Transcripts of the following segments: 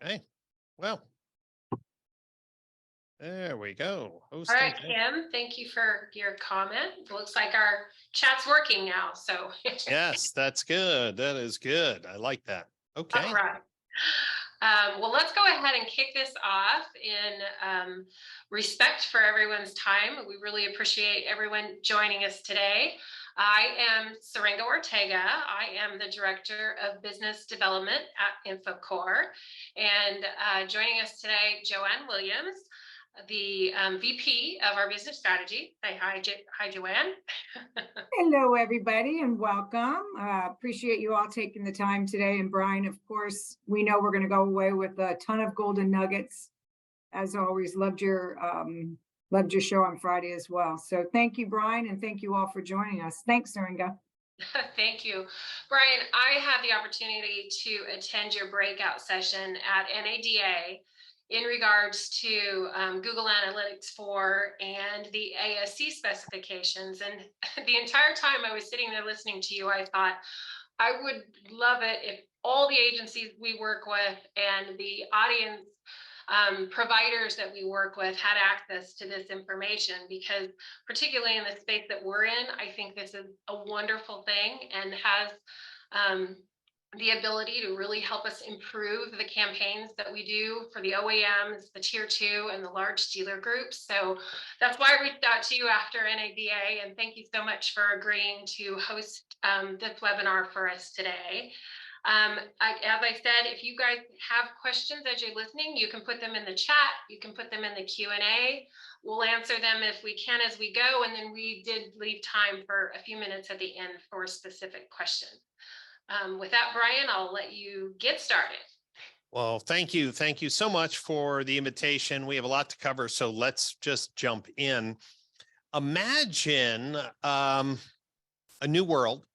Okay. Well, there we go. All right, Kim, thank you for your comment. It looks like our chat's working now. So, Yes, that's good. That is good. I like that. Okay. all right. Well, let's go ahead and kick this off in respect for everyone's time. We really appreciate everyone joining us today. I am Saringa Ortega. I am the Director of Business Development at Infocore. And joining us today, Joanne Williams, the VP of our business strategy. Say hi, hi, Joanne. Hello, everybody, and welcome. Appreciate you all taking the time today. And Brian, of course, we know we're going to go away with a ton of golden nuggets. As always, loved your show on Friday as well. So thank you, Brian, and thank you all for joining us. Thanks, Saringa. Thank you. Brian, I had the opportunity to attend your breakout session at NADA in regards to Google Analytics 4 and the ASC specifications. And the entire time I was sitting there listening to you, I thought, I would love it if all the agencies we work with and the audience providers that we work with had access to this information, because particularly in the space that we're in, I think this is a wonderful thing and has the ability to really help us improve the campaigns that we do for the OEMs, the tier 2 and the large dealer groups. So that's why I reached out to you after NADA, and thank you so much for agreeing to host this webinar for us today. As I said, if you guys have questions as you're listening, you can put them in the chat, you can put them in the Q&A. We'll answer them if we can as we go, and then we did leave time for a few minutes at the end for specific questions. With that, Brian, I'll let you get started. Well, thank you. Thank you so much for the invitation. We have a lot to cover, so let's just jump in. Imagine a new world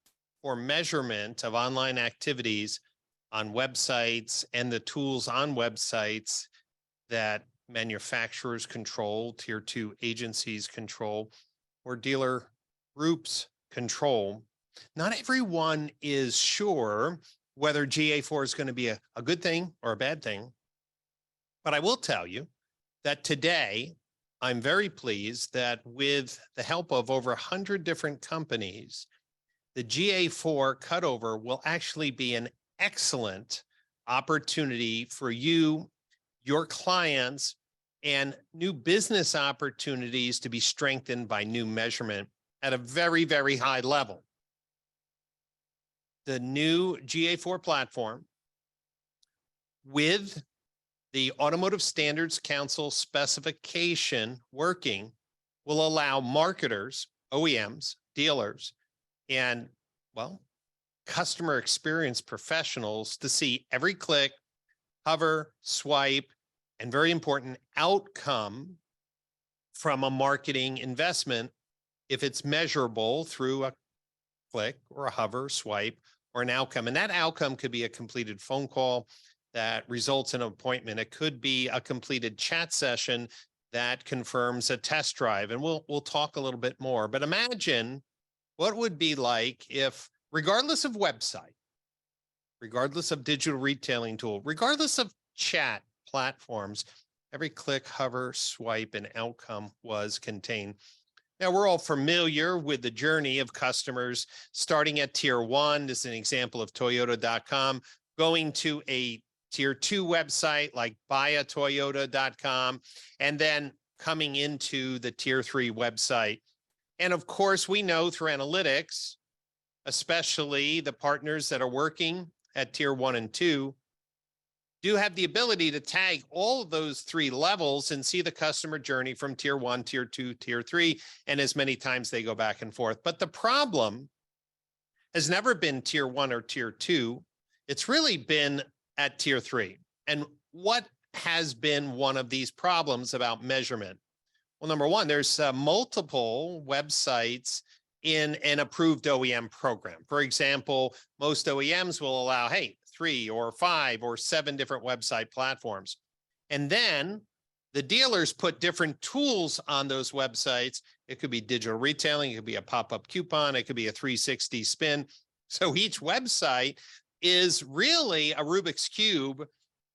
for measurement of online activities on websites and the tools on websites that manufacturers control, tier 2 agencies control, or dealer groups control. Not everyone is sure whether GA4 is going to be a good thing or a bad thing. But I will tell you that today, I'm very pleased that with the help of over 100 different companies, the GA4 cutover will actually be an excellent opportunity for you, your clients, and new business opportunities to be strengthened by new measurement at a very, very high level. The new GA4 platform with the Automotive Standards Council specification working will allow marketers, OEMs, dealers, and, well, customer experience professionals to see every click, hover, swipe, and very important outcome from a marketing investment if it's measurable through a click or a hover, swipe, or an outcome. And that outcome could be a completed phone call that results in an appointment. It could be a completed chat session that confirms a test drive. And we'll talk a little bit more. But imagine what it would be like if, regardless of website, regardless of digital retailing tool, regardless of chat platforms, every click, hover, swipe, and outcome was contained. Now, we're all familiar with the journey of customers starting at tier 1. This is an example of Toyota.com, going to a tier 2 website like buyatoyota.com, and then coming into the tier 3 website. And of course, we know through analytics, especially the partners that are working at tier 1 and 2, do have the ability to tag all of those 3 levels and see the customer journey from tier 1, tier 2, tier 3, and as many times they go back and forth. But the problem has never been tier 1 or tier 2. It's really been at tier 3. And what has been one of these problems about measurement? Well, number one, there's multiple websites in an approved OEM program. For example, most OEMs will allow, hey, 3 or 5 or 7 different website platforms. And then the dealers put different tools on those websites. It could be digital retailing, it could be a pop-up coupon, it could be a 360 spin. So each website is really a Rubik's Cube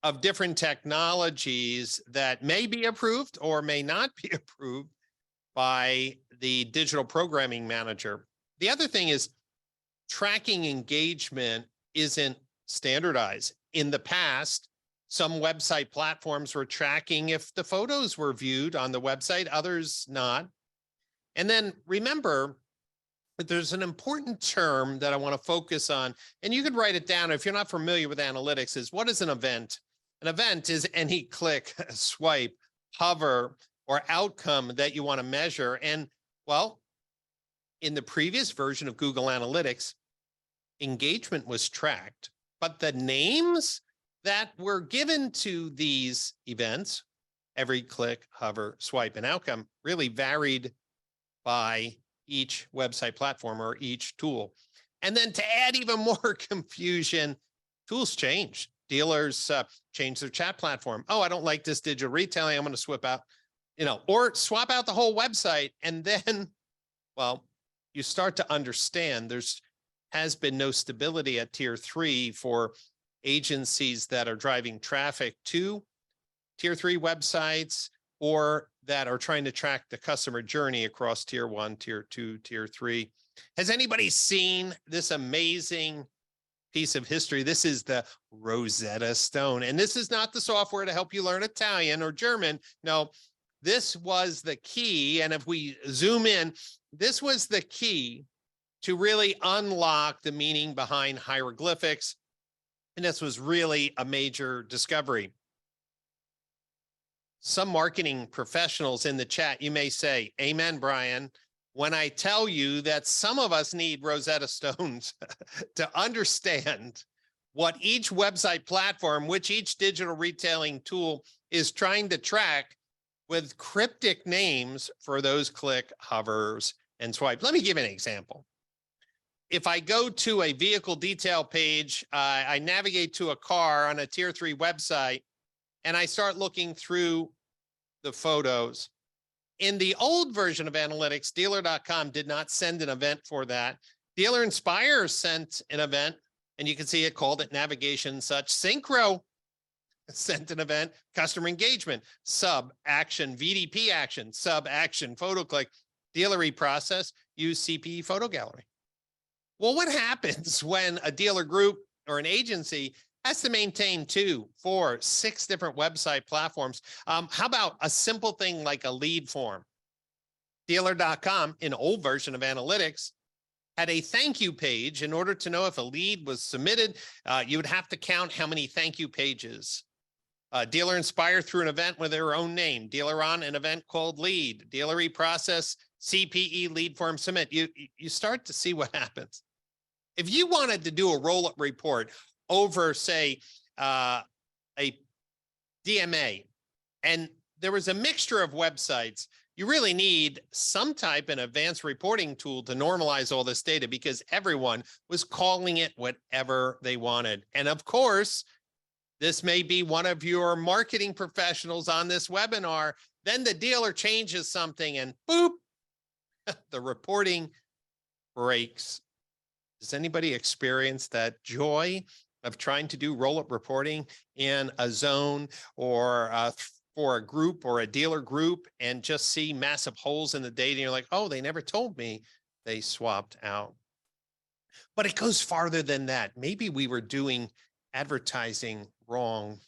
of different technologies that may be approved or may not be approved by the digital programming manager. The other thing is tracking engagement isn't standardized. In the past, some website platforms were tracking if the photos were viewed on the website, others not. And then remember, but there's an important term that I want to focus on, and you could write it down if you're not familiar with analytics, is what is an event? An event is any click, swipe, hover, or outcome that you want to measure. And well, in the previous version of Google Analytics, engagement was tracked, but the names that were given to these events, every click, hover, swipe, and outcome, really varied by each website platform or each tool. And then to add even more confusion, tools change. Dealers change their chat platform. Oh, I don't like this digital retailing. I'm going to swap out, or swap out the whole website. And then, well, you start to understand has been no stability at tier 3 for agencies that are driving traffic to tier 3 websites or that are trying to track the customer journey across tier 1, tier 2, tier 3. Has anybody seen this amazing piece of history? This is the Rosetta Stone. And this is not the software to help you learn Italian or German. No, this was the key. And if we zoom in, this was the key to really unlock the meaning behind hieroglyphics. And this was really a major discovery. Some marketing professionals in the chat, you may say, amen, Brian, when I tell you that some of us need Rosetta Stones to understand what each website platform, which each digital retailing tool is trying to track with cryptic names for those click, hovers, and swipe. Let me give an example. If I go to a vehicle detail page, I navigate to a car on a tier 3 website, and I start looking through the photos. In the old version of analytics, dealer.com did not send an event for that. Dealer Inspire sent an event, and you can see it called it navigation such. Synchro sent an event, customer engagement, sub action, VDP action, sub action, photo click, dealer process, use CPE photo gallery. Well, what happens when a dealer group or an agency has to maintain 2, 4, 6 different website platforms? How about a simple thing like a lead form? Dealer.com, in old version of analytics, had a thank you page. In order to know if a lead was submitted, you would have to count how many thank you pages. Dealer Inspire through an event with their own name. Dealer on an event called lead. Dealer process, CPE lead form submit. You start to see what happens. If you wanted to do a roll-up report over, say, a DMA, and there was a mixture of websites, you really need some type of advanced reporting tool to normalize all this data because everyone was calling it whatever they wanted. And of course, this may be one of your marketing professionals on this webinar. Then the dealer changes something and boop, the reporting breaks. Does anybody experience that joy of trying to do roll-up reporting in a zone or for a group or a dealer group and just see massive holes in the data? And you're like, oh, they never told me they swapped out. But it goes farther than that. Maybe we were doing advertising wrong.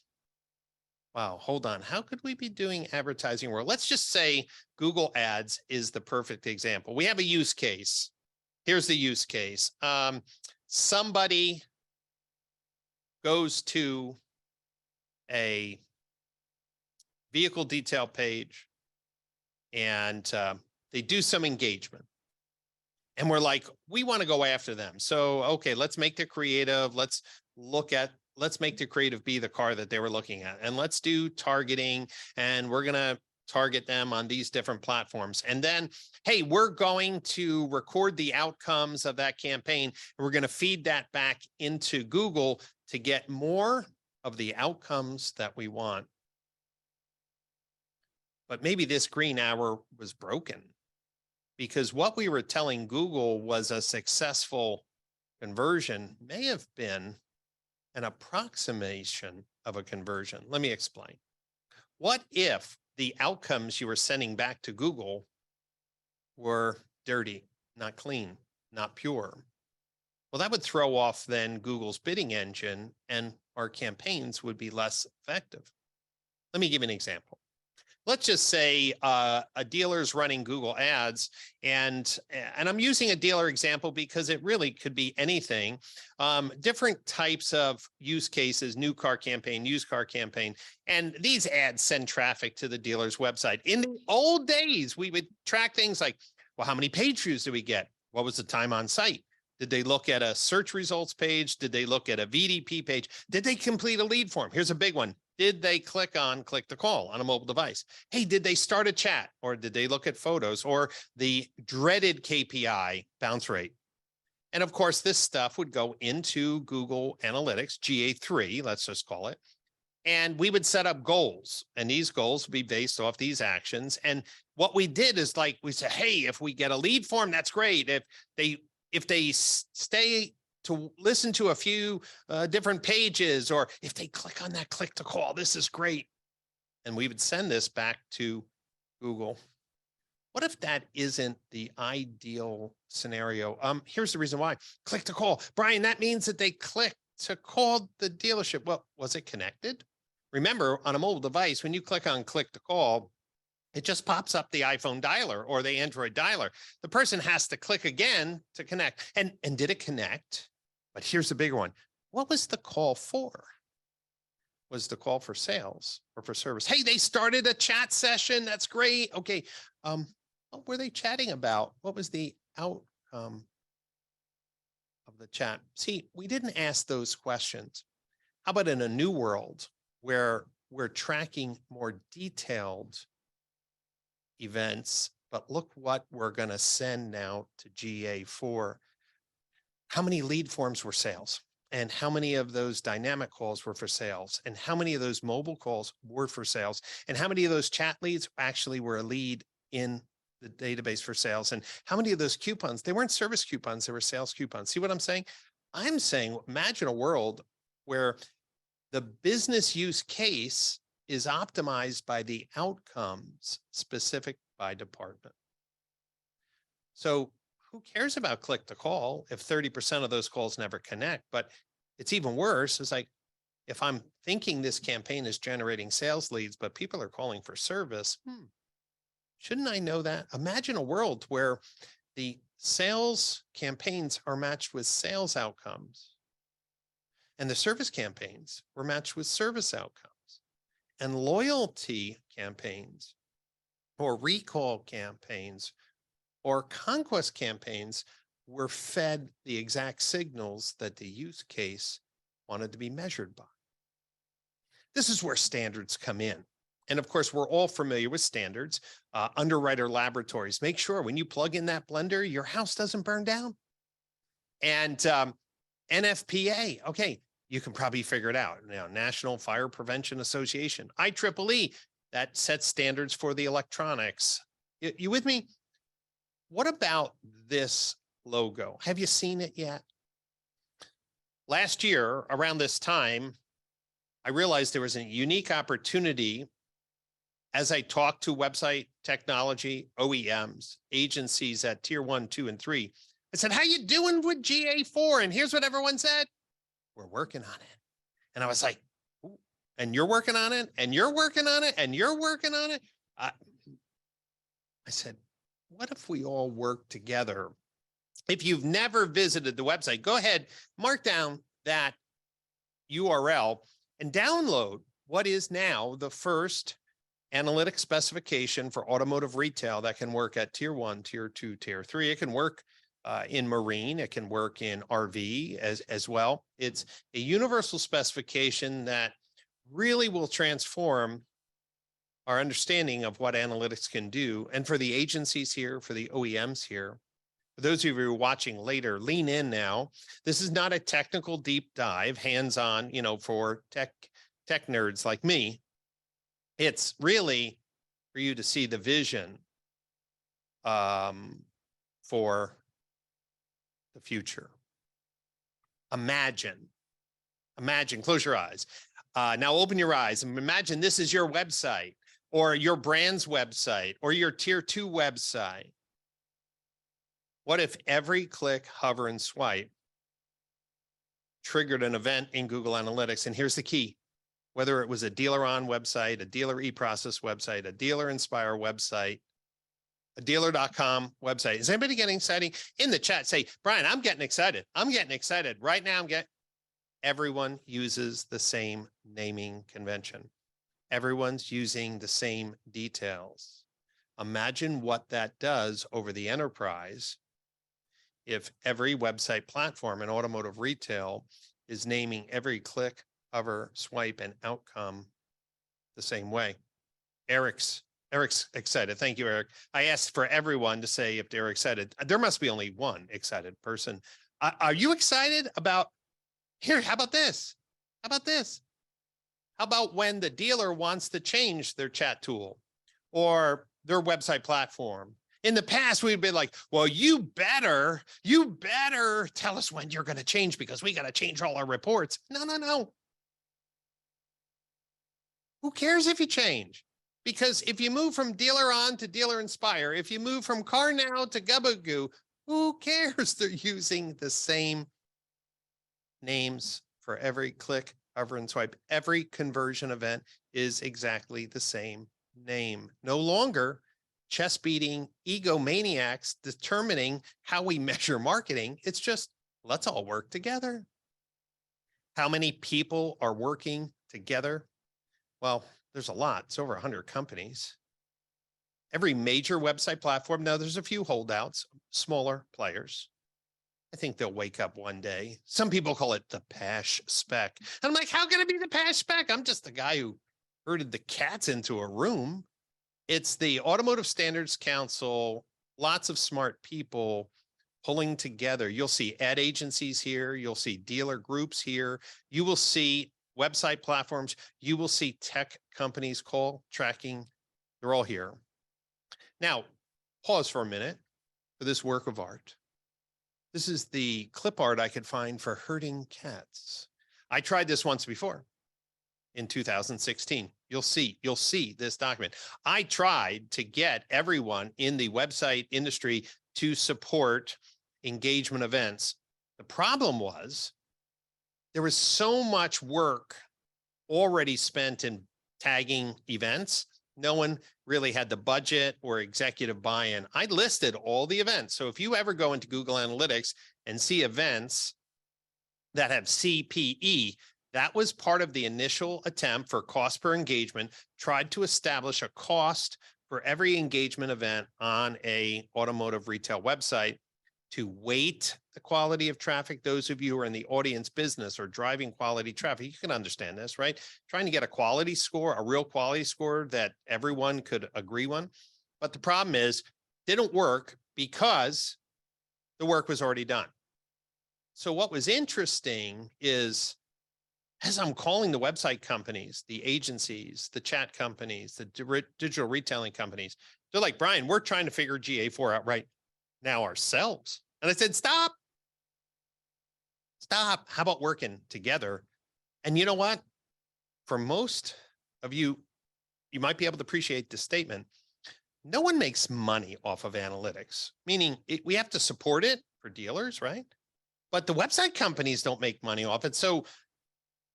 Wow, hold on. How could we be doing advertising wrong? Let's just say Google Ads is the perfect example. We have a use case. Here's the use case. Somebody goes to a vehicle detail page and they do some engagement. And we're like, we want to go after them. So, okay, let's make the creative. Let's make the creative be the car that they were looking at. And let's do targeting. And we're going to target them on these different platforms. And then, hey, we're going to record the outcomes of that campaign. And we're going to feed that back into Google to get more of the outcomes that we want. But maybe this green arrow was broken because what we were telling Google was a successful conversion may have been an approximation of a conversion. Let me explain. What if the outcomes you were sending back to Google were dirty, not clean, not pure? Well, that would throw off then Google's bidding engine and our campaigns would be less effective. Let me give you an example. Let's just say a dealer's running Google ads, and I'm using a dealer example because it really could be anything. Different types of use cases, new car campaign, used car campaign, and these ads send traffic to the dealer's website. In the old days, we would track things like, well, how many page views did we get? What was the time on site? Did they look at a search results page? Did they look at a VDP page? Did they complete a lead form? Here's a big one. Did they click to call on a mobile device? Hey, did they start a chat, or did they look at photos, or the dreaded KPI bounce rate? And of course, this stuff would go into Google Analytics, GA3, let's just call it. And we would set up goals, and these goals would be based off these actions. And what we did is like, we said, hey, if we get a lead form, that's great. If they stay to listen to a few different pages, or if they click on that click to call, this is great. And we would send this back to Google. What if that isn't the ideal scenario? Here's the reason why. Click to call. Brian, that means that they click to call the dealership. Well, was it connected? Remember, on a mobile device, when you click on click to call, it just pops up the iPhone dialer or the Android dialer. The person has to click again to connect. And did it connect? But here's the bigger one. What was the call for? Was the call for sales or for service? Hey, they started a chat session. That's great. Okay. What were they chatting about? What was the outcome of the chat? See, we didn't ask those questions. How about in a new world where we're tracking more detailed events, but look what we're going to send now to GA4. How many lead forms were sales? And how many of those dynamic calls were for sales? And how many of those mobile calls were for sales? And how many of those chat leads actually were a lead in the database for sales? And how many of those coupons, they weren't service coupons, they were sales coupons. See what I'm saying? I'm saying, imagine a world where the business use case is optimized by the outcomes specific by department. So who cares about click to call if 30% of those calls never connect? But it's even worse. It's like, if I'm thinking this campaign is generating sales leads, but people are calling for service, shouldn't I know that? Imagine a world where the sales campaigns are matched with sales outcomes and the service campaigns were matched with service outcomes. And loyalty campaigns or recall campaigns or conquest campaigns were fed the exact signals that the use case wanted to be measured by. This is where standards come in. And of course, we're all familiar with standards. Underwriter laboratories, make sure when you plug in that blender, your house doesn't burn down. And NFPA, okay, you can probably figure it out. Now, National Fire Prevention Association, IEEE, that sets standards for the electronics. You with me? What about this logo? Have you seen it yet? Last year, around this time, I realized there was a unique opportunity as I talked to website technology, OEMs, agencies at tier 1, 2, and 3. I said, how you doing with GA4? And here's what everyone said. We're working on it. And I was like, ooh, and you're working on it, and you're working on it, and you're working on it. I said, what if we all work together? If you've never visited the website, go ahead, mark down that URL and download what is now the first analytic specification for automotive retail that can work at tier 1, tier 2, tier 3. It can work in marine, it can work in RV as well. It's a universal specification that really will transform our understanding of what analytics can do. And for the agencies here, for the OEMs here, for those of you who are watching later, lean in now. This is not a technical deep dive, hands-on, for tech nerds like me. It's really for you to see the vision for the future. Imagine, close your eyes. Now open your eyes and imagine this is your website or your brand's website or your tier 2 website. What if every click, hover, and swipe triggered an event in Google Analytics? And here's the key. Whether it was a Dealer On website, a Dealer eProcess website, a Dealer Inspire website, a dealer.com website. Is anybody getting excited? In the chat, say, Brian, I'm getting excited. I'm getting excited. Right now, everyone uses the same naming convention. Everyone's using the same details. Imagine what that does over the enterprise if every website platform in automotive retail is naming every click, hover, swipe, and outcome the same way. Eric's excited. Thank you, Eric. I asked for everyone to say if they're excited. There must be only one excited person. Are you excited about here? How about this? How about this? How about when the dealer wants to change their chat tool or their website platform? In the past, we'd be like, well, you better tell us when you're going to change because we got to change all our reports. No. Who cares if you change? Because if you move from Dealer On to Dealer Inspire, if you move from Car Now to Gabagoo, who cares? They're using the same names for every click, hover, and swipe. Every conversion event is exactly the same name. No longer chest-beating egomaniacs determining how we measure marketing. It's just, let's all work together. How many people are working together? Well, there's a lot. It's over 100 companies. Every major website platform. Now, there's a few holdouts, smaller players. I think they'll wake up one day. Some people call it the PASH spec. And I'm like, how can it be the PASH spec? I'm just the guy who herded the cats into a room. It's the Automotive Standards Council, lots of smart people pulling together. You'll see ad agencies here. You'll see dealer groups here. You will see website platforms. You will see tech companies, call tracking. They're all here. Now, pause for a minute for this work of art. This is the clip art I could find for herding cats. I tried this once before in 2016. You'll see this document. I tried to get everyone in the website industry to support engagement events. The problem was there was so much work already spent in tagging events. No one really had the budget or executive buy-in. I listed all the events. So if you ever go into Google Analytics and see events that have CPE, that was part of the initial attempt for cost per engagement, tried to establish a cost for every engagement event on a automotive retail website to weight the quality of traffic. Those of you who are in the audience business or driving quality traffic, you can understand this, right? Trying to get a quality score, a real quality score that everyone could agree on. But the problem is, it didn't work because the work was already done. So what was interesting is, as I'm calling the website companies, the agencies, the chat companies, the digital retailing companies, they're like, Brian, we're trying to figure GA4 out right now ourselves. And I said, stop. How about working together? And you know what? For most of you, you might be able to appreciate this statement. No one makes money off of analytics, meaning we have to support it for dealers, right? But the website companies don't make money off it. So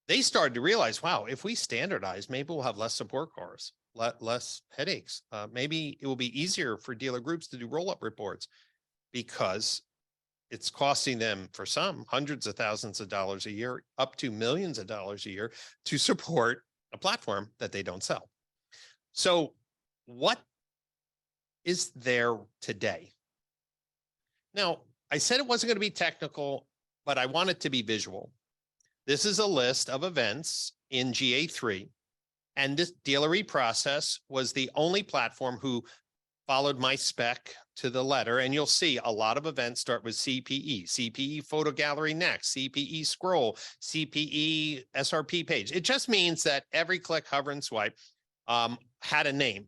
they started to realize, wow, if we standardize, maybe we'll have less support cars, less headaches. Maybe it will be easier for dealer groups to do roll-up reports because it's costing them, for some, hundreds of thousands of dollars a year, up to millions of dollars a year to support a platform that they don't sell. So what is there today? Now, I said it wasn't going to be technical, but I want it to be visual. This is a list of events in GA3, and this Dealer eProcess was the only platform who followed my spec to the letter. And you'll see a lot of events start with CPE photo gallery next, CPE scroll, CPE SRP page. It just means that every click, hover, and swipe had a name.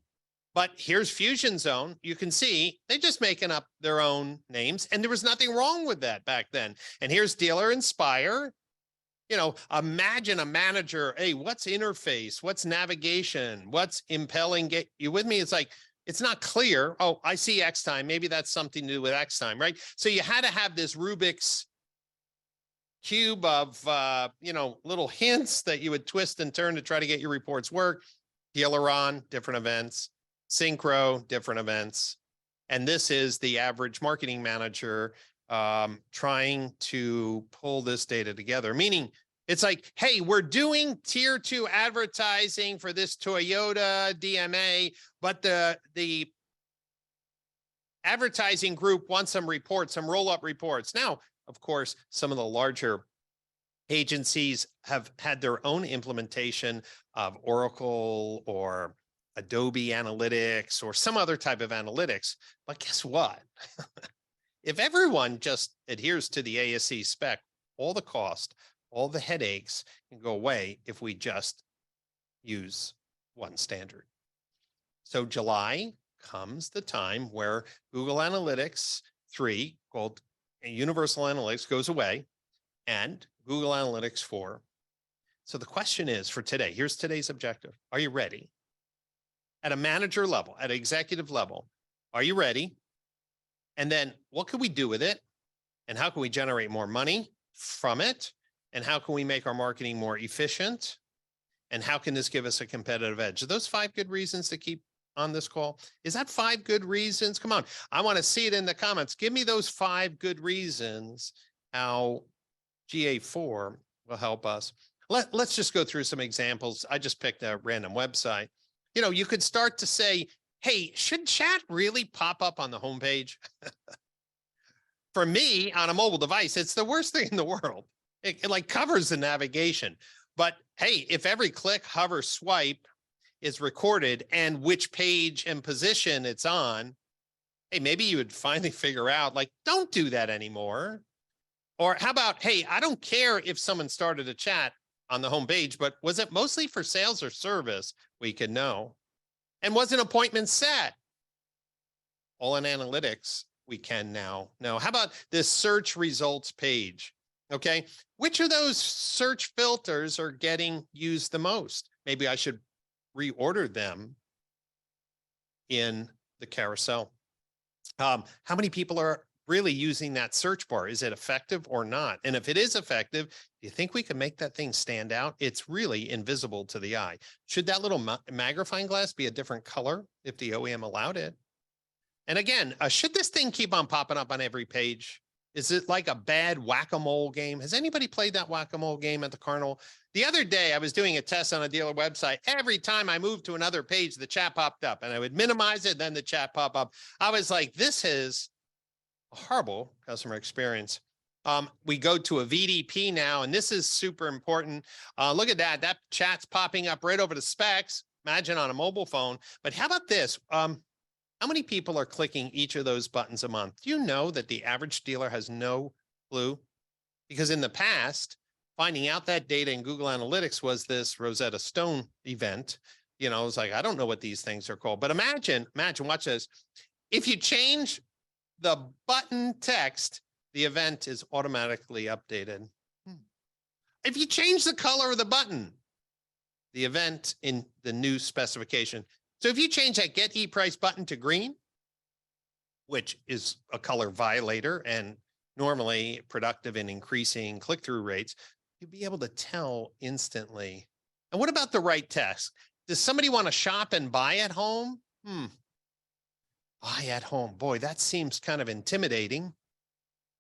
But here's Fusion Zone. You can see they're just making up their own names, and there was nothing wrong with that back then. And here's Dealer Inspire. Imagine a manager, hey, what's interface? What's navigation? What's impelling? Get you with me? It's like, it's not clear. Oh, I see X time. Maybe that's something to do with X time, right? So you had to have this Rubik's cube of, little hints that you would twist and turn to try to get your reports work. Aileron, different events. Synchro, different events. And this is the average marketing manager trying to pull this data together, meaning it's like, hey, we're doing tier 2 advertising for this Toyota DMA, but the advertising group wants some reports, some roll-up reports. Now, of course, some of the larger agencies have had their own implementation of Oracle or Adobe Analytics or some other type of analytics. But guess what? If everyone just adheres to the ASC spec, all the cost, all the headaches can go away if we just use one standard. So July comes the time where Google Analytics 3, called Universal Analytics, goes away, and Google Analytics 4. So the question is for today, here's today's objective. Are you ready? At a manager level, at an executive level, are you ready? And then what can we do with it? And how can we generate more money from it? And how can we make our marketing more efficient? And how can this give us a competitive edge? Are those 5 good reasons to keep on this call? Is that 5 good reasons? Come on, I want to see it in the comments. Give me those 5 good reasons how GA4 will help us. Let's just go through some examples. I just picked a random website. You could start to say, hey, should chat really pop up on the homepage? For me, on a mobile device, it's the worst thing in the world. It like covers the navigation. But hey, if every click, hover, swipe is recorded and which page and position it's on, hey, maybe you would finally figure out, like, don't do that anymore. Or how about, hey, I don't care if someone started a chat on the homepage, but was it mostly for sales or service? We could know. And was an appointment set? All in analytics, we can now know. How about this search results page? Okay, which of those search filters are getting used the most? Maybe I should reorder them in the carousel. How many people are really using that search bar? Is it effective or not? And if it is effective, do you think we can make that thing stand out? It's really invisible to the eye. Should that little magnifying glass be a different color if the OEM allowed it? And again, should this thing keep on popping up on every page? Is it like a bad whack-a-mole game? Has anybody played that whack-a-mole game at the carnival? The other day, I was doing a test on a dealer website. Every time I moved to another page, the chat popped up, and I would minimize it, then the chat pop up. I was like, this is a horrible customer experience. We go to a VDP now, and this is super important. Look at that. That chat's popping up right over the specs. Imagine on a mobile phone. But how about this? How many people are clicking each of those buttons a month? Do you know that the average dealer has no clue? Because in the past, finding out that data in Google Analytics was this Rosetta Stone event. It's like, I don't know what these things are called. But imagine, watch this. If you change the button text, the event is automatically updated. If you change the color of the button, the event in the new specification. So if you change that get e-price button to green, which is a color violator and normally productive in increasing click-through rates, you'll be able to tell instantly. And what about the right text? Does somebody want to shop and buy at home? Buy at home. Boy, that seems kind of intimidating.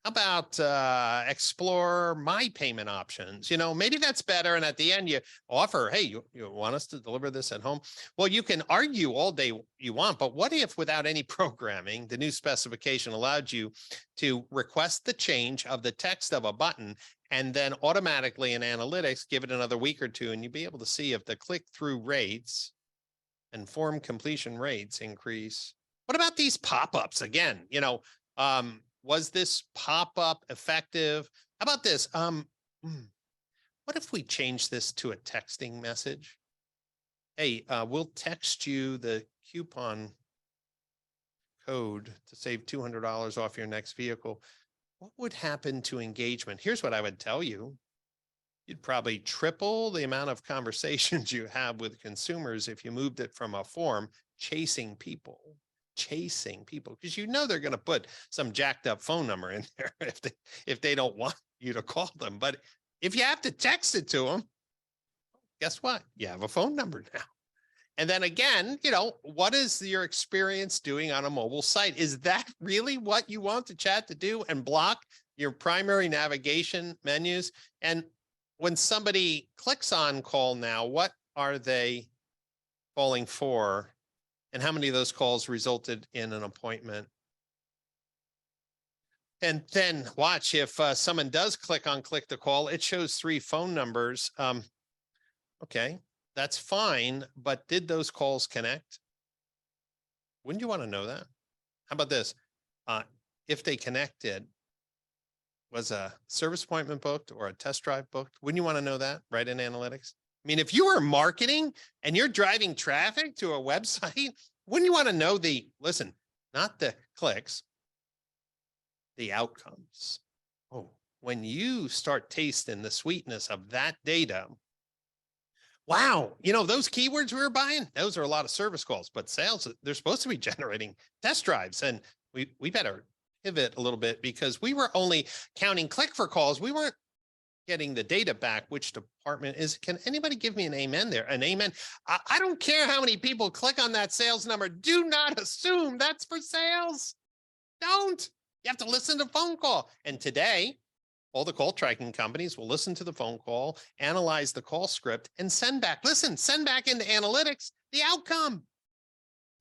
How about explore my payment options? Maybe that's better. And at the end, you offer, hey, you want us to deliver this at home? Well, you can argue all day you want, but what if without any programming, the new specification allowed you to request the change of the text of a button and then automatically in analytics, give it another week or two, and you'd be able to see if the click-through rates and form completion rates increase. What about these pop-ups? Again, was this pop-up effective? How about this? What if we change this to a texting message? Hey, we'll text you the coupon code to save $200 off your next vehicle. What would happen to engagement? Here's what I would tell you. You'd probably triple the amount of conversations you have with consumers if you moved it from a form chasing people, because you know they're going to put some jacked up phone number in there if they don't want you to call them. But if you have to text it to them, guess what? You have a phone number now. And then again, what is your experience doing on a mobile site? Is that really what you want the chat to do and block your primary navigation menus? And when somebody clicks on call now, what are they calling for? And how many of those calls resulted in an appointment? And then watch, if someone does click to call, it shows 3 phone numbers. Okay, that's fine, but did those calls connect? Wouldn't you want to know that? How about this? If they connected, was a service appointment booked or a test drive booked? Wouldn't you want to know that right in analytics? I mean, if you were marketing and you're driving traffic to a website, wouldn't you want to know listen, not the clicks, the outcomes? Oh, when you start tasting the sweetness of that data, wow, those keywords we were buying, those are a lot of service calls, but sales, they're supposed to be generating test drives. And we better pivot a little bit, because we were only counting click for calls. We weren't getting the data back. Which department is, can anybody give me an amen there? An amen. I don't care how many people click on that sales number. Do not assume that's for sales. Don't. You have to listen to the phone call. And today, all the call tracking companies will listen to the phone call, analyze the call script, and send back into analytics the outcome.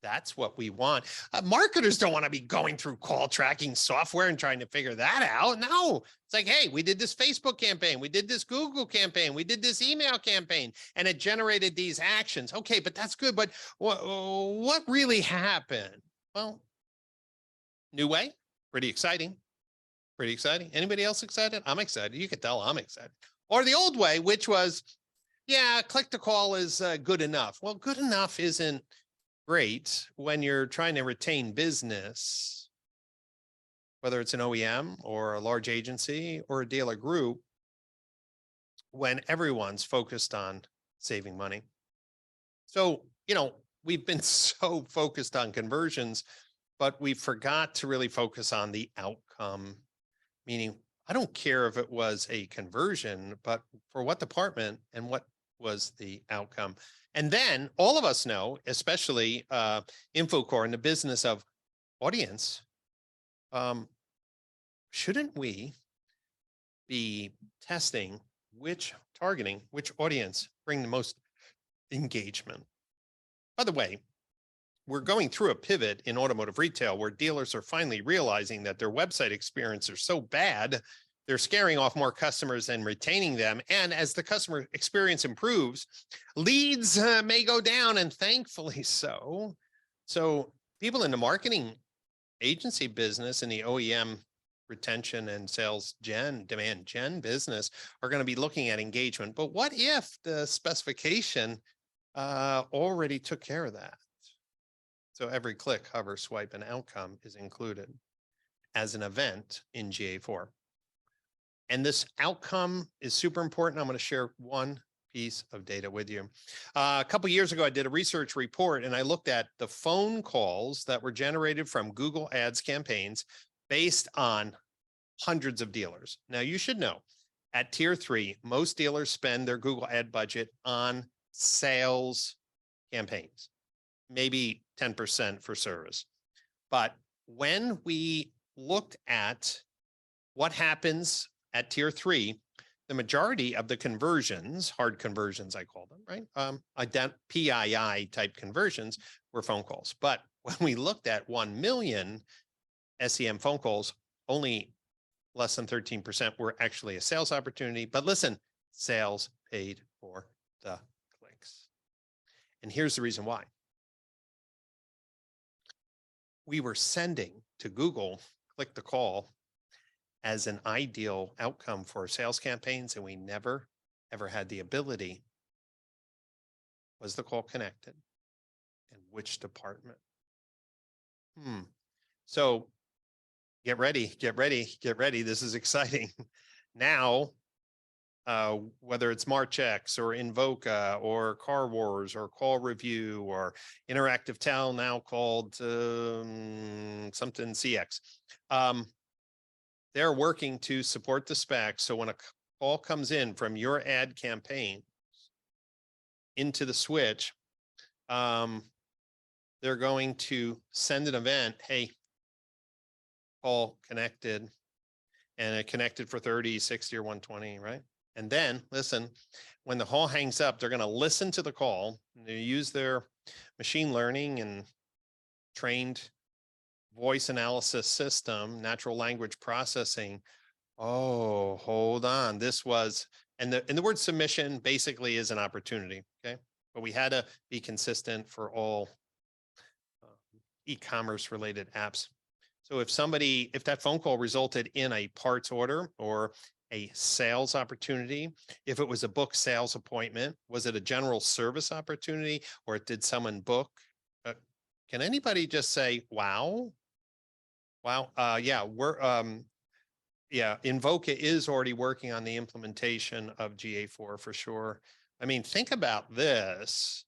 That's what we want. Marketers don't want to be going through call tracking software and trying to figure that out. No, it's like, hey, we did this Facebook campaign. We did this Google campaign. We did this email campaign, and it generated these actions. Okay, but that's good. But what really happened? Well, new way, pretty exciting. Pretty exciting. Anybody else excited? I'm excited. You can tell I'm excited. Or the old way, which was, yeah, click to call is good enough. Well, good enough isn't great when you're trying to retain business, whether it's an OEM or a large agency or a dealer group, when everyone's focused on saving money. So, we've been so focused on conversions, but we forgot to really focus on the outcome, meaning I don't care if it was a conversion, but for what department and what was the outcome. And then all of us know, especially InfoCore in the business of audience, shouldn't we be testing targeting which audience bring the most engagement? By the way, we're going through a pivot in automotive retail where dealers are finally realizing that their website experience are so bad, they're scaring off more customers than retaining them. And as the customer experience improves, leads may go down, and thankfully so. So people in the marketing agency business and the OEM retention and sales demand gen business are going to be looking at engagement. But what if the specification already took care of that? So every click, hover, swipe, and outcome is included as an event in GA4. And this outcome is super important. I'm going to share one piece of data with you. A couple of years ago, I did a research report, and I looked at the phone calls that were generated from Google Ads campaigns based on hundreds of dealers. Now, you should know, at Tier 3, most dealers spend their Google ad budget on sales campaigns, maybe 10% for service. But when we looked at what happens at Tier 3, the majority of the conversions, hard conversions, I call them, right? PII type conversions were phone calls. But when we looked at 1 million SEM phone calls, only less than 13% were actually a sales opportunity. But listen, sales paid for the clicks. And here's the reason why. We were sending to Google click to call as an ideal outcome for sales campaigns, and we never, ever had the ability. Was the call connected? And which department? So get ready. This is exciting. Now, whether it's MarchX or Invoca or Car Wars or Call Review or Interactive Tell, now called something CX. They're working to support the spec. So when a call comes in from your ad campaign into the switch, they're going to send an event. Hey, call connected, and it connected for 30, 60, or 120, right? And then listen, when the call hangs up, they're going to listen to the call. They use their machine learning and trained voice analysis system, natural language processing. Oh, hold on. This was, and the word submission basically is an opportunity. Okay. But we had to be consistent for all e-commerce related apps. So if that phone call resulted in a parts order or a sales opportunity, if it was a book sales appointment, was it a general service opportunity, or did someone book? Can anybody just say, wow? Wow. Yeah, Invoca is already working on the implementation of GA4 for sure. I mean, think about this.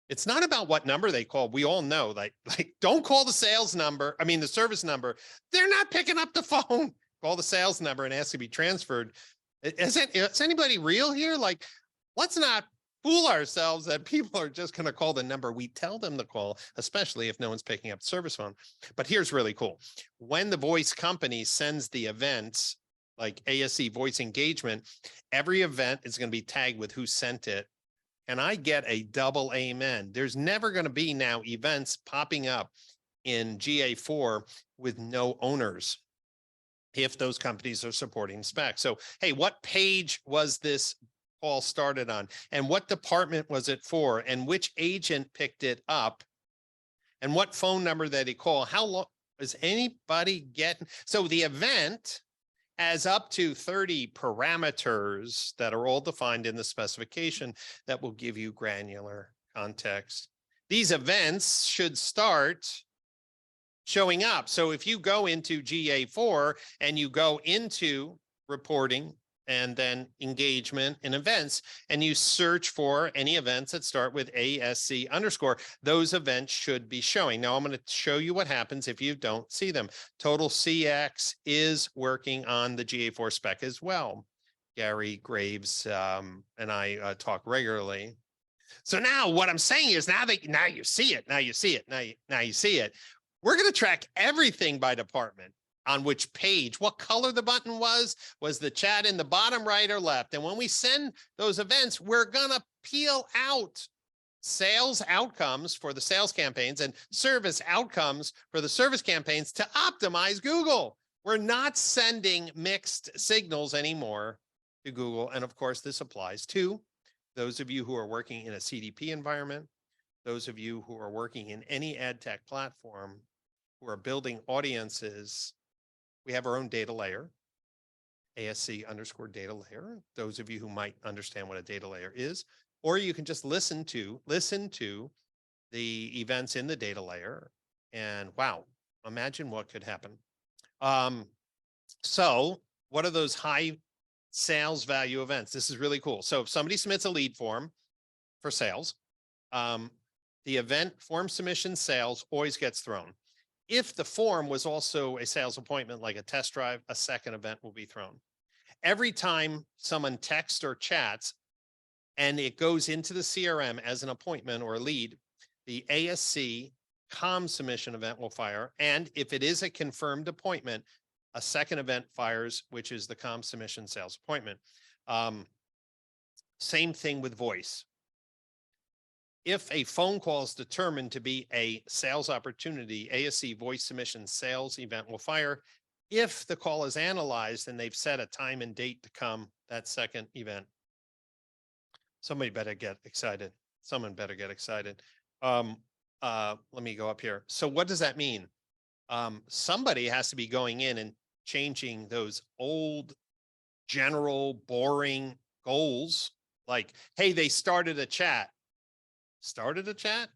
It's not about what number they call. We all know, like don't call the sales number. I mean, the service number. They're not picking up the phone. Call the sales number and ask to be transferred. Is anybody real here? Like, let's not fool ourselves that people are just going to call the number we tell them to call, especially if no one's picking up the service phone. But here's really cool. When the voice company sends the events, like ASE voice engagement, every event is going to be tagged with who sent it. And I get a double amen. There's never going to be now events popping up in GA4 with no owners if those companies are supporting spec. So, hey, what page was this call started on? And what department was it for? And which agent picked it up? And what phone number did he call? How long is anybody getting? So the event has up to 30 parameters that are all defined in the specification that will give you granular context. These events should start showing up. So if you go into GA4 and you go into reporting and then engagement and events, and you search for any events that start with ASC underscore, those events should be showing. Now I'm going to show you what happens if you don't see them. Total CX is working on the GA4 spec as well. Gary Graves and I talk regularly. So now what I'm saying is now you see it, now you see it, now you see it. We're going to track everything by department. On which page, what color the button was the chat in the bottom right or left. And when we send those events, we're going to peel out sales outcomes for the sales campaigns and service outcomes for the service campaigns to optimize Google. We're not sending mixed signals anymore to Google. And of course, this applies to those of you who are working in a CDP environment, those of you who are working in any ad tech platform, who are building audiences. We have our own data layer, ASC underscore data layer. Those of you who might understand what a data layer is, or you can just listen to the events in the data layer, and wow, imagine what could happen. So what are those high sales value events? This is really cool. So if somebody submits a lead form for sales, the event form submission sales always gets thrown. If the form was also a sales appointment, like a test drive, a second event will be thrown. Every time someone texts or chats and it goes into the CRM as an appointment or a lead, the ASC comm submission event will fire. And if it is a confirmed appointment, a second event fires, which is the comm submission sales appointment. Same thing with voice. If a phone call is determined to be a sales opportunity, ASC voice submission sales event will fire. If the call is analyzed and they've set a time and date to come, that second event. Somebody better get excited. Someone better get excited. Let me go up here. So what does that mean? Somebody has to be going in and changing those old, general, boring goals. Like, hey, they started a chat. Started a chat?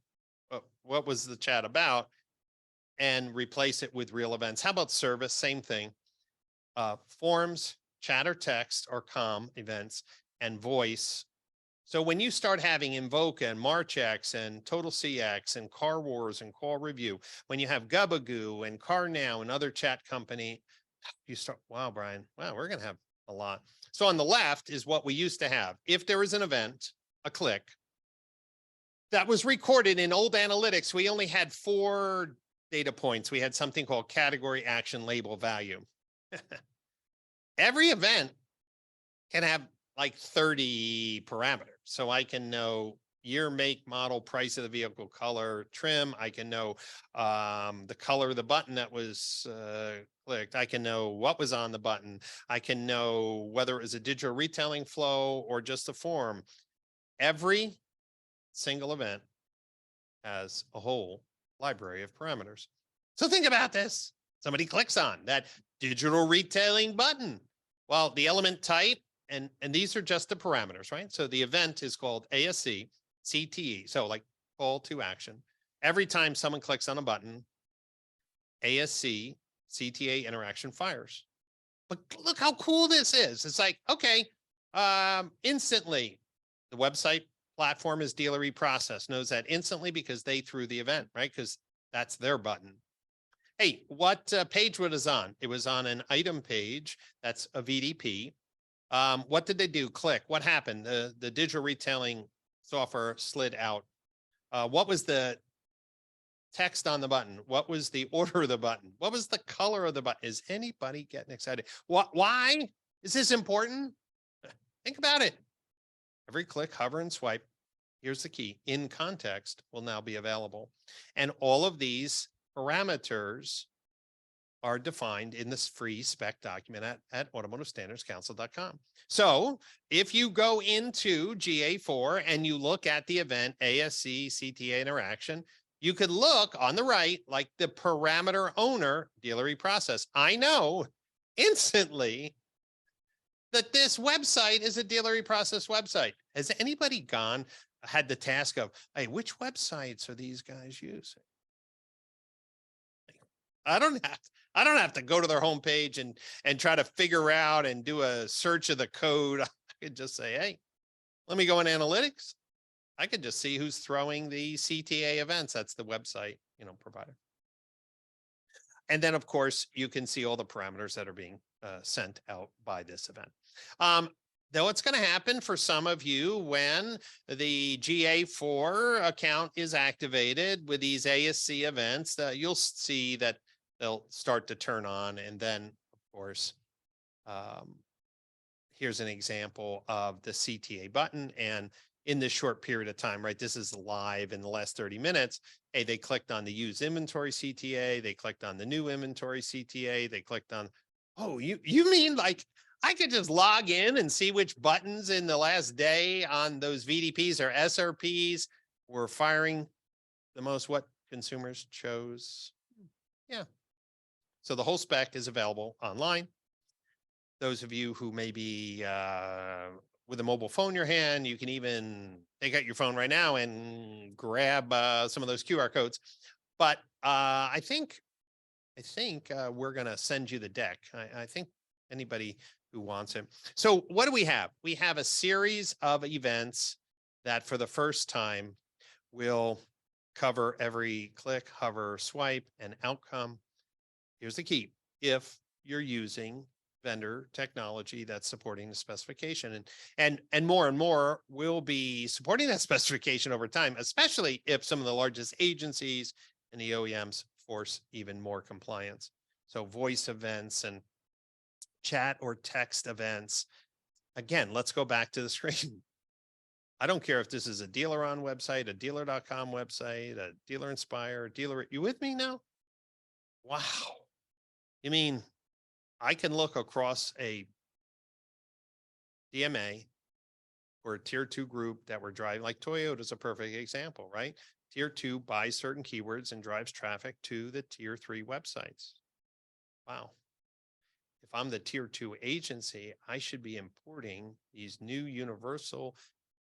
What was the chat about? And replace it with real events. How about service? Same thing. Forms, chat or text or comm events, and voice. So when you start having Invoca and Marchex and Total CX and Car Wars and Call Review, when you have Gubagoo and Car Now and other chat company, you start, wow, Brian, wow, we're going to have a lot. So on the left is what we used to have. If there was an event, a click, that was recorded in old analytics, we only had 4 data points. We had something called category, action, label, value. Every event can have like 30 parameters. So I can know year, make, model, price of the vehicle, color, trim. I can know the color of the button that was clicked. I can know what was on the button. I can know whether it was a digital retailing flow or just a form. Every single event has a whole library of parameters. So think about this. Somebody clicks on that digital retailing button. Well, the element type, and these are just the parameters, right? So the event is called ASC, CTE. So like call to action. Every time someone clicks on a button, ASC, CTA interaction fires. But look how cool this is. It's like, okay, instantly the website platform is dealer reprocess, knows that instantly because they threw the event, right? Because that's their button. Hey, what page was it on? It was on an item page. That's a VDP. What did they do? Click. What happened? The digital retailing software slid out. What was the text on the button? What was the order of the button? What was the color of the button? Is anybody getting excited? Why is this important? Think about it. Every click, hover, and swipe. Here's the key. In context will now be available. And all of these parameters are defined in this free spec document at automotivestandardscouncil.com. So if you go into GA4 and you look at the event ASC CTA interaction, you could look on the right, like the parameter owner dealer reprocess. I know instantly that this website is a dealer reprocess website. Has anybody had the task of, hey, which websites are these guys using? I don't have to go to their homepage and try to figure out and do a search of the code. I could just say, hey, let me go in analytics. I could just see who's throwing the CTA events. That's the website, provider. And then of course you can see all the parameters that are being sent out by this event. Though it's going to happen for some of you when the GA4 account is activated with these ASC events, you'll see that they'll start to turn on. And then, of course, here's an example of the CTA button. And in this short period of time, right, this is live in the last 30 minutes. Hey, they clicked on the used inventory CTA. They clicked on the new inventory CTA. They clicked on, oh, you mean like I could just log in and see which buttons in the last day on those VDPs or SRPs were firing the most, what consumers chose? Yeah. So the whole spec is available online. Those of you who may be with a mobile phone in your hand, you can even take out your phone right now and grab some of those QR codes. But I think we're going to send you the deck. I think anybody who wants it. So what do we have? We have a series of events that for the first time will cover every click, hover, swipe, and outcome. Here's the key. If you're using vendor technology that's supporting the specification, and more will be supporting that specification over time, especially if some of the largest agencies and the OEMs force even more compliance. So voice events and chat or text events. Again, let's go back to the screen. I don't care if this is a dealer on website, a dealer.com website, a dealer inspire, dealer. You with me now? Wow. You mean I can look across a DMA or a tier 2 group that we're driving, like Toyota is a perfect example, right? Tier 2 buys certain keywords and drives traffic to the tier 3 websites. Wow. If I'm the tier 2 agency, I should be importing these new universal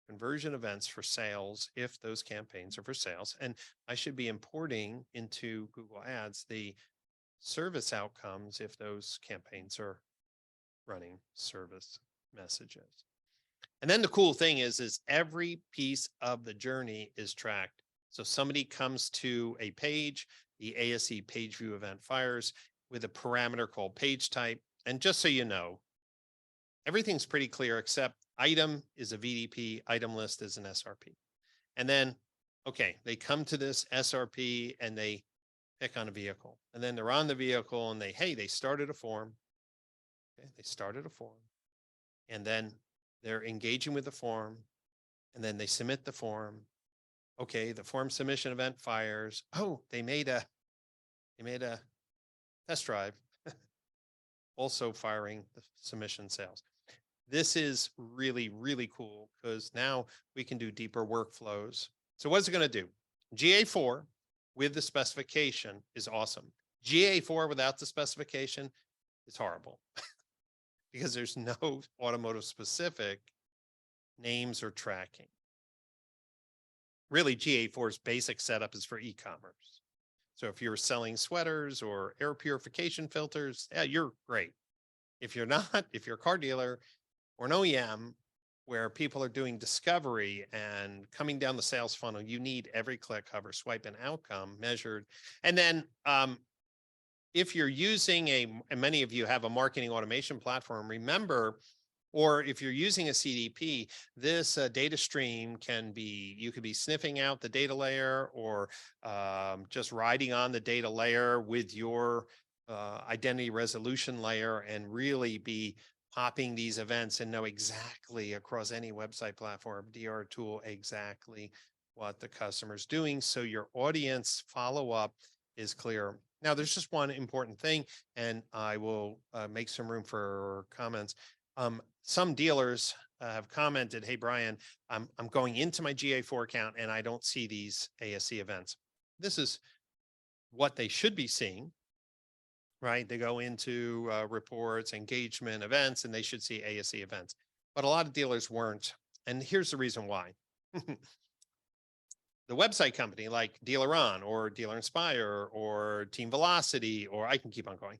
conversion events for sales if those campaigns are for sales. And I should be importing into Google Ads the service outcomes if those campaigns are running service messages. And then the cool thing is every piece of the journey is tracked. So somebody comes to a page, the ASE page view event fires with a parameter called page type. And just so you know, everything's pretty clear except item is a VDP, item list is an SRP. And then, okay, they come to this SRP and they pick on a vehicle. And then they're on the vehicle and they started a form. Okay, they started a form. And then they're engaging with the form. And then they submit the form. Okay, the form submission event fires. Oh, they made a test drive. Also firing the submission sales. This is really, really cool because now we can do deeper workflows. So what's it going to do? GA4 with the specification is awesome. GA4 without the specification is horrible because there's no automotive specific names or tracking. Really, GA4's basic setup is for e-commerce. So if you're selling sweaters or air purification filters, yeah, you're great. If you're not, if you're a car dealer or an OEM where people are doing discovery and coming down the sales funnel, you need every click, hover, swipe, and outcome measured. And then if you're using and many of you have a marketing automation platform, remember, or if you're using a CDP, this data stream you could be sniffing out the data layer or just riding on the data layer with your identity resolution layer and really be popping these events and know exactly across any website platform, DR tool, exactly what the customer's doing. So your audience follow-up is clear. Now, there's just one important thing, and I will make some room for comments. Some dealers have commented, hey, Brian, I'm going into my GA4 account and I don't see these ASE events. This is what they should be seeing, right? They go into reports, engagement, events, and they should see ASE events. But a lot of dealers weren't. And here's the reason why. The website company like Dealer On or Dealer Inspire or Team Velocity, or I can keep on going.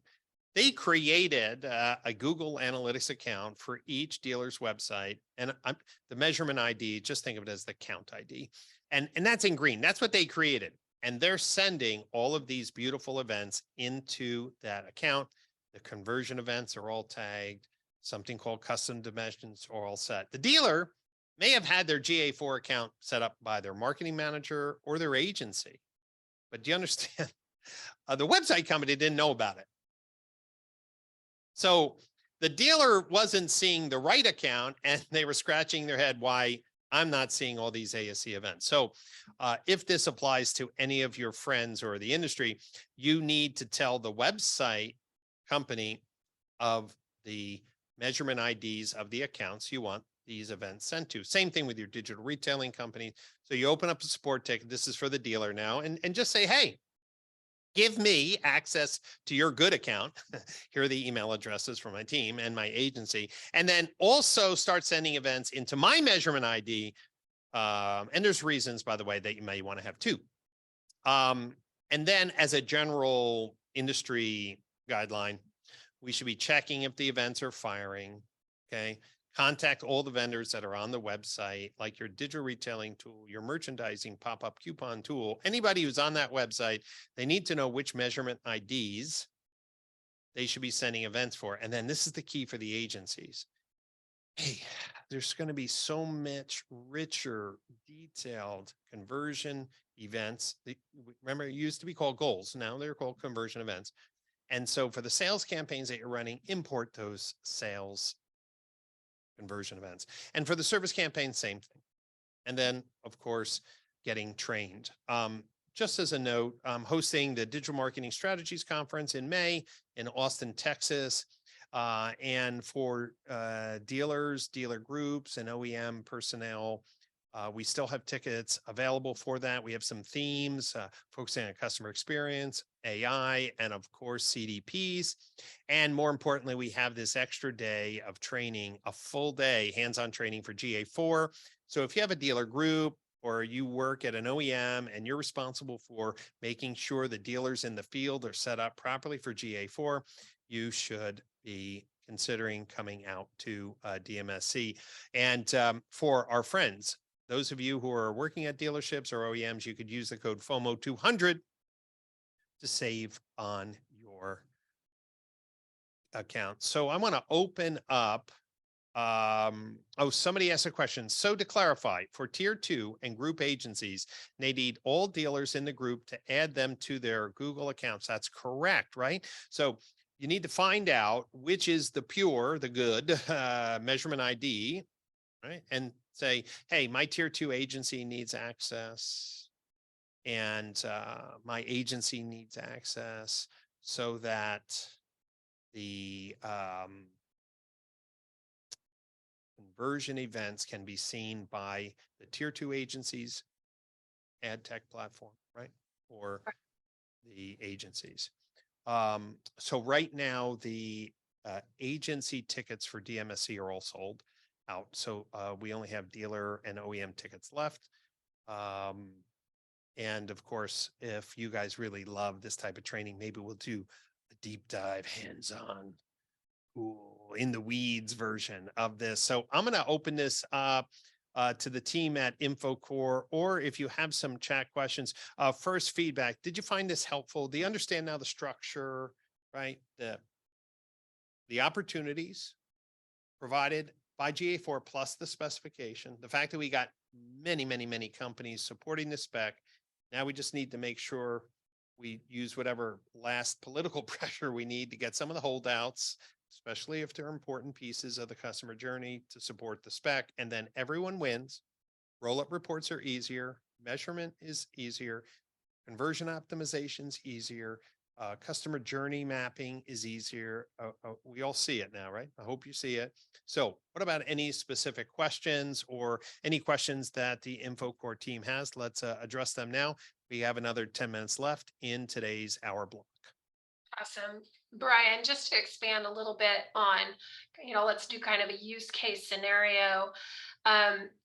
They created a Google Analytics account for each dealer's website. And the measurement ID, just think of it as the count ID. And that's in green. That's what they created. And they're sending all of these beautiful events into that account. The conversion events are all tagged. Something called custom dimensions are all set. The dealer may have had their GA4 account set up by their marketing manager or their agency. But do you understand? The website company didn't know about it. So the dealer wasn't seeing the right account and they were scratching their head why I'm not seeing all these ASE events. So if this applies to any of your friends or the industry, you need to tell the website company of the measurement IDs of the accounts you want these events sent to. Same thing with your digital retailing company. So you open up a support ticket. This is for the dealer now, and just say, hey, give me access to your good account. Here are the email addresses for my team and my agency. And then also start sending events into my measurement ID. And there's reasons, by the way, that you may want to have two. And then as a general industry guideline, we should be checking if the events are firing. Okay. Contact all the vendors that are on the website, like your digital retailing tool, your merchandising pop-up coupon tool. Anybody who's on that website, they need to know which measurement IDs they should be sending events for. And then this is the key for the agencies. Hey, there's going to be so much richer, detailed conversion events. Remember, it used to be called goals. Now they're called conversion events. And so for the sales campaigns that you're running, import those sales conversion events. And for the service campaign, same thing. And then, of course, getting trained. Just as a note, I'm hosting the Digital Marketing Strategies Conference in May in Austin, Texas. And for dealers, dealer groups, and OEM personnel, we still have tickets available for that. We have some themes focusing on customer experience, AI, and of course, CDPs. And more importantly, we have this extra day of training, a full day hands-on training for GA4. So if you have a dealer group or you work at an OEM and you're responsible for making sure the dealers in the field are set up properly for GA4, you should be considering coming out to DMSC. And for our friends, those of you who are working at dealerships or OEMs, you could use the code FOMO200 to save on your account. So I want to open up. Somebody asked a question. So to clarify, for tier 2 and group agencies, they need all dealers in the group to add them to their Google accounts. That's correct, right? So you need to find out which is the pure, the good measurement ID, right? And say, hey, my tier 2 agency needs access, and my agency needs access, so that the conversion events can be seen by the tier 2 agencies ad tech platform, right? Or the agencies. So right now the agency tickets for DMSC are all sold out. So we only have dealer and OEM tickets left. And of course, if you guys really love this type of training, maybe we'll do a deep dive, hands-on, in the weeds version of this. So I'm going to open this up to the team at InfoCore, or if you have some chat questions, first feedback. Did you find this helpful? Do you understand now the structure, right? The opportunities provided by GA4 plus the specification, the fact that we got many, many, many companies supporting the spec. Now we just need to make sure we use whatever last political pressure we need to get some of the holdouts, especially if they're important pieces of the customer journey, to support the spec. And then everyone wins. Roll-up reports are easier. Measurement is easier. Conversion optimization's easier. Customer journey mapping is easier. We all see it now, right? I hope you see it. So what about any specific questions or any questions that the InfoCore team has? Let's address them now. We have another 10 minutes left in today's hour block. Awesome. Brian, just to expand a little bit on, let's do kind of a use case scenario.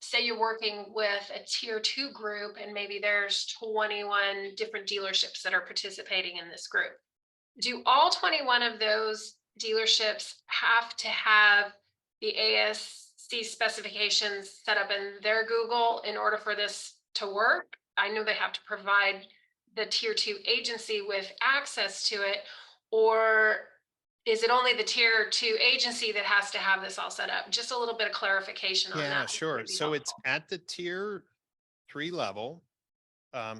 Say you're working with a tier 2 group and maybe there's 21 different dealerships that are participating in this group. Do all 21 of those dealerships have to have the ASC specifications set up in their Google in order for this to work? I know they have to provide the tier 2 agency with access to it, or is it only the tier 2 agency that has to have this all set up? Just a little bit of clarification on that. Yeah, sure. So it's at the tier 3 level.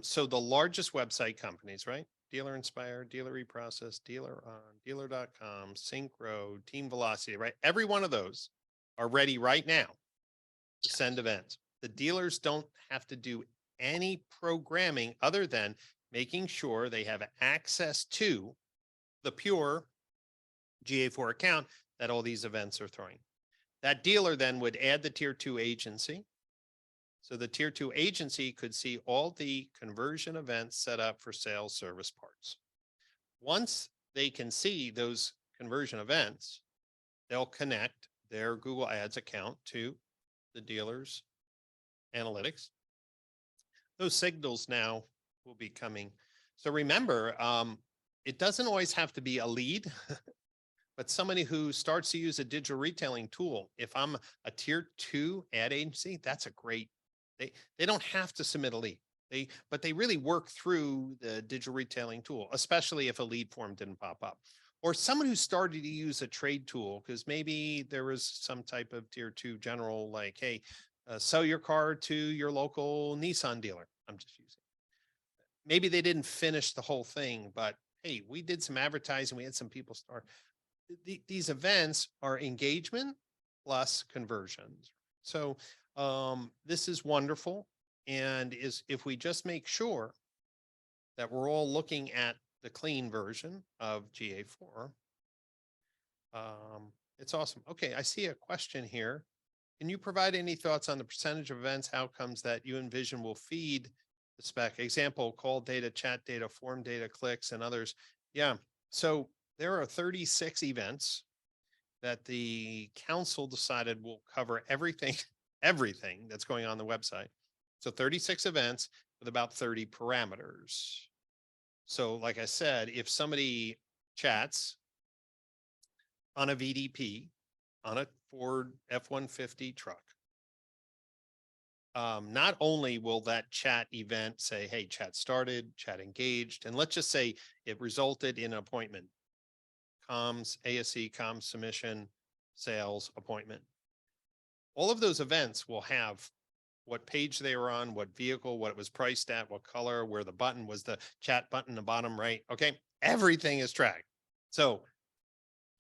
So the largest website companies, right? Dealer Inspire, Dealer Reprocess, Dealer On, Dealer.com, Synchro, Team Velocity, right? Every one of those are ready right now to send events. The dealers don't have to do any programming other than making sure they have access to the pure GA4 account that all these events are throwing. That dealer then would add the tier 2 agency. So the tier 2 agency could see all the conversion events set up for sales, service, parts. Once they can see those conversion events, they'll connect their Google Ads account to the dealer's analytics. Those signals now will be coming. So remember, it doesn't always have to be a lead, but somebody who starts to use a digital retailing tool. If I'm a tier 2 ad agency, that's a great, they don't have to submit a lead. But they really work through the digital retailing tool, especially if a lead form didn't pop up. Or someone who started to use a trade tool because maybe there was some type of tier 2 general, like, hey, sell your car to your local Nissan dealer. I'm just using. Maybe they didn't finish the whole thing, but hey, we did some advertising. We had some people start. These events are engagement plus conversions. So this is wonderful. And if we just make sure that we're all looking at the clean version of GA4, it's awesome. Okay, I see a question here. Can you provide any thoughts on the percentage of events outcomes that you envision will feed the spec? Example, call data, chat data, form data, clicks, and others. Yeah, so there are 36 events that the council decided will cover everything that's going on the website. So 36 events with about 30 parameters. So like I said, if somebody chats on a VDP, on a Ford F-150 truck, not only will that chat event say, hey, chat started, chat engaged, and let's just say it resulted in an appointment, comms, ASE, comms submission, sales, appointment. All of those events will have what page they were on, what vehicle, what it was priced at, what color, where the button was, the chat button, the bottom right. Okay. Everything is tracked. So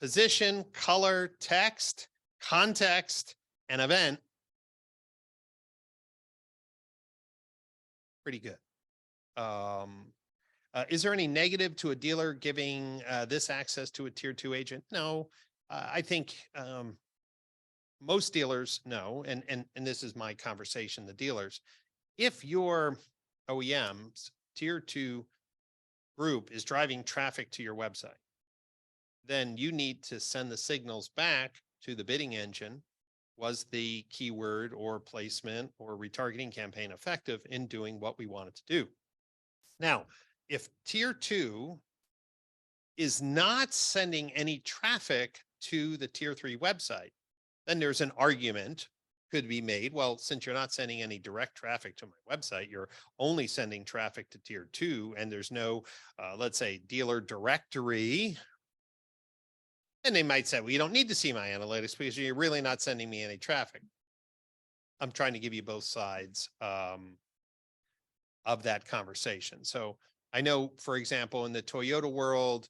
position, color, text, context, and event. Pretty good. Is there any negative to a dealer giving this access to a tier 2 agent? No, I think most dealers know, and this is my conversation, the dealers, if your OEM's tier 2 group is driving traffic to your website, then you need to send the signals back to the bidding engine. Was the keyword or placement or retargeting campaign effective in doing what we want it to do? Now, if tier 2 is not sending any traffic to the tier 3 website, then there's an argument could be made. Well, since you're not sending any direct traffic to my website, you're only sending traffic to tier 2, and there's no, let's say, dealer directory. And they might say, well, you don't need to see my analytics because you're really not sending me any traffic. I'm trying to give you both sides of that conversation. So I know, for example, in the Toyota world,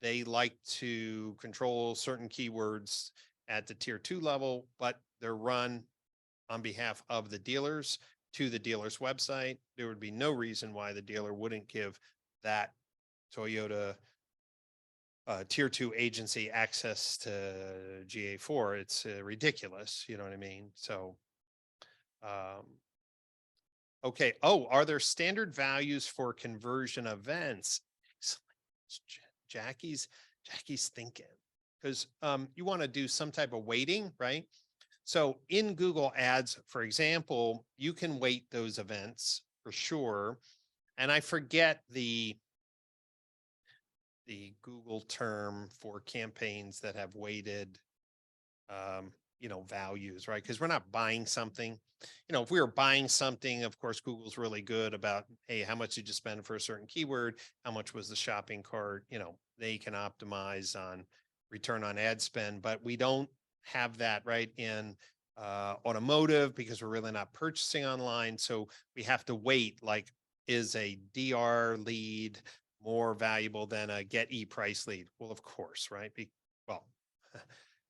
they like to control certain keywords at the tier 2 level, but they're run on behalf of the dealers to the dealer's website. There would be no reason why the dealer wouldn't give that Toyota tier 2 agency access to GA4. It's ridiculous. You know what I mean? So, okay. Oh, are there standard values for conversion events? Jackie's thinking, because you want to do some type of weighting, right? So in Google Ads, for example, you can weight those events for sure. And I forget the Google term for campaigns that have weighted, values, right? Because we're not buying something. If we were buying something, of course, Google's really good about, hey, how much did you spend for a certain keyword? How much was the shopping cart? They can optimize on return on ad spend, but we don't have that right in automotive because we're really not purchasing online. So we have to wait, like, is a DR lead more valuable than a get e-price lead? Well, of course, right?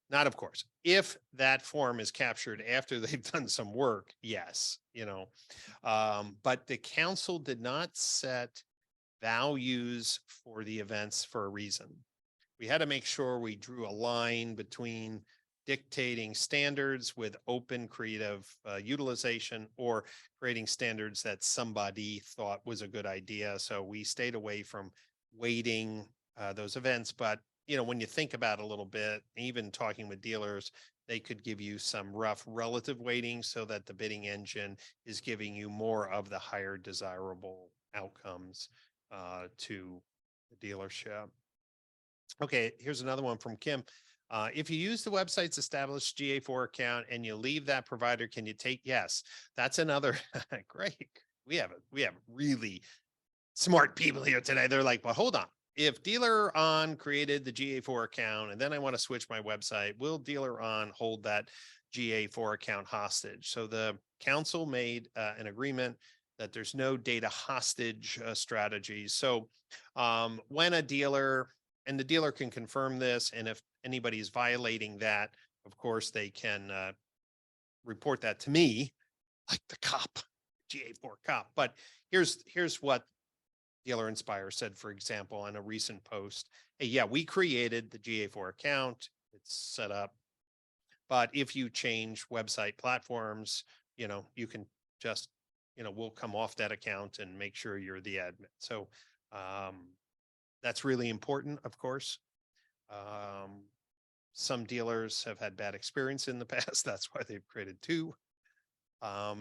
Not of course. If that form is captured after they've done some work, yes, but the council did not set values for the events for a reason. We had to make sure we drew a line between dictating standards with open creative utilization or creating standards that somebody thought was a good idea. So we stayed away from weighting those events. But, when you think about it a little bit, even talking with dealers, they could give you some rough relative weighting so that the bidding engine is giving you more of the higher desirable outcomes to the dealership. Okay, here's another one from Kim. If you use the website's established GA4 account and you leave that provider, can you take? Yes, that's another great. We have really smart people here today. They're like, well, hold on. If dealer on created the GA4 account and then I want to switch my website, will dealer on hold that GA4 account hostage? So the council made an agreement that there's no data hostage strategies. So when a dealer, and the dealer can confirm this, and if anybody is violating that, of course, they can report that to me, like the cop, GA4 cop. But here's what Dealer Inspire said, for example, on a recent post. Hey, yeah, we created the GA4 account. It's set up. But if you change website platforms, you can just, we'll come off that account and make sure you're the admin. So that's really important, of course. Some dealers have had bad experience in the past. That's why they've created two.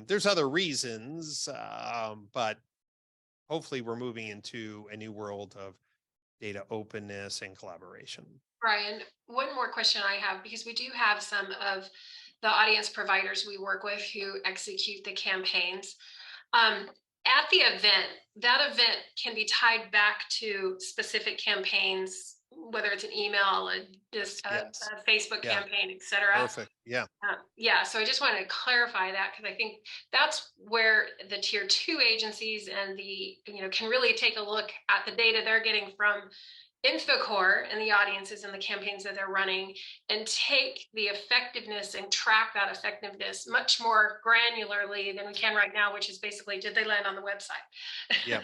There's other reasons, but hopefully we're moving into a new world of data openness and collaboration. Brian, one more question I have, because we do have some of the audience providers we work with who execute the campaigns. At the event, that event can be tied back to specific campaigns, whether it's an email, Yes. a Facebook Yeah. campaign, et cetera. Perfect. Yeah. Yeah, so I just wanted to clarify that, because I think that's where the tier 2 agencies and the, can really take a look at the data they're getting from Infocore and the audiences and the campaigns that they're running, and take the effectiveness and track that effectiveness much more granularly than we can right now, which is basically, did they land on the website? Yeah.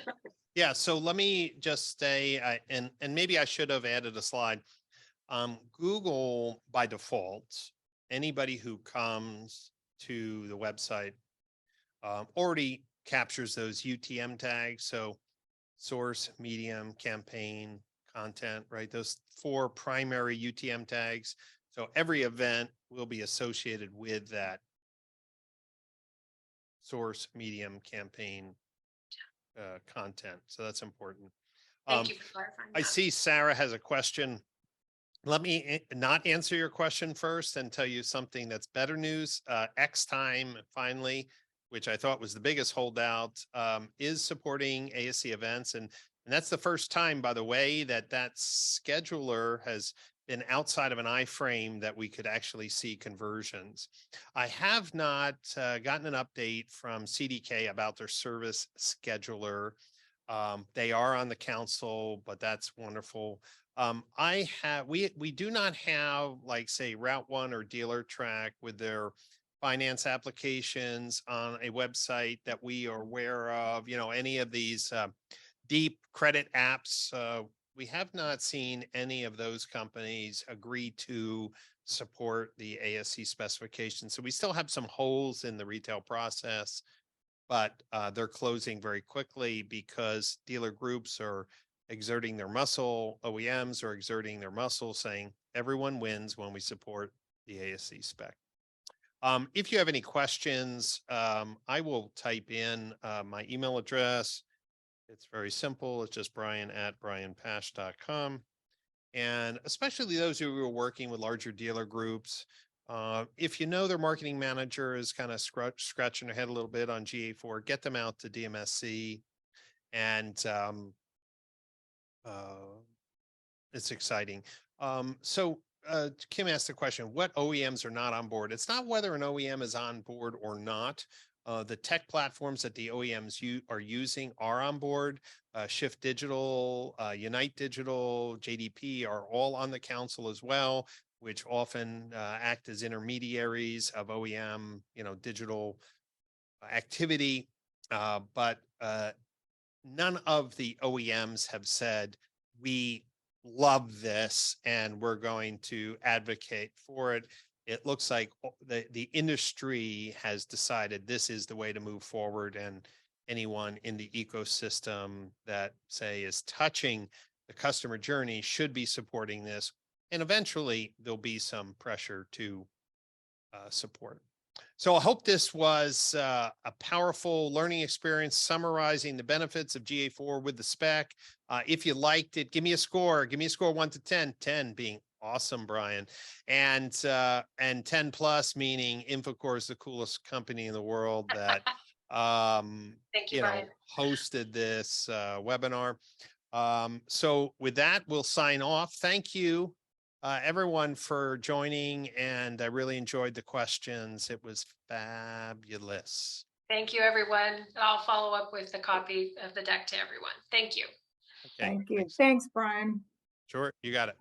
Yeah. So let me just say, and maybe I should have added a slide. Google by default, anybody who comes to the website already captures those UTM tags. So source, medium, campaign, content, right? Those 4 primary UTM tags. So every event will be associated with that source, medium, campaign, content. So that's important. Thank you for clarifying I that. see Sarah has a question. Let me not answer your question first and tell you something that's better news. X Time finally, which I thought was the biggest holdout, is supporting ASC events. And that's the first time, by the way, that scheduler has been outside of an iframe that we could actually see conversions. I have not gotten an update from CDK about their service scheduler. They are on the council, but that's wonderful. We do not have, like, say, Route 1 or Dealer Track with their finance applications on a website that we are aware of, any of these deep credit apps. We have not seen any of those companies agree to support the ASC specification. So we still have some holes in the retail process, but they're closing very quickly because dealer groups are exerting their muscle. OEMs are exerting their muscle, saying everyone wins when we support the ASC spec. If you have any questions, I will type in my email address. It's very simple. It's just brian@brianpash.com. And especially those who are working with larger dealer groups, if you know their marketing manager is kind of scratching their head a little bit on GA4, get them out to DMSC. And it's exciting. So Kim asked the question, what OEMs are not on board? It's not whether an OEM is on board or not. The tech platforms that the OEMs are using are on board. Shift Digital, Unite Digital, JDP are all on the council as well, which often act as intermediaries of OEM, digital activity. But none of the OEMs have said, we love this and we're going to advocate for it. It looks like the industry has decided this is the way to move forward, and anyone in the ecosystem that, say, is touching the customer journey should be supporting this. And eventually there'll be some pressure to support. So I hope this was a powerful learning experience summarizing the benefits of GA4 with the spec. If you liked it, give me a score. Give me a score 1 to 10, 10 being awesome, Brian. And 10 plus meaning Infocore is the coolest company in the world that Thank you, Brian. hosted this webinar. So with that, we'll sign off. Thank you. Everyone for joining, and I really enjoyed the questions. It was fabulous. Thank you, everyone. I'll follow up with a copy of the deck to everyone. Thank you. Okay. Thank you. Thanks, Brian. Sure. You got it.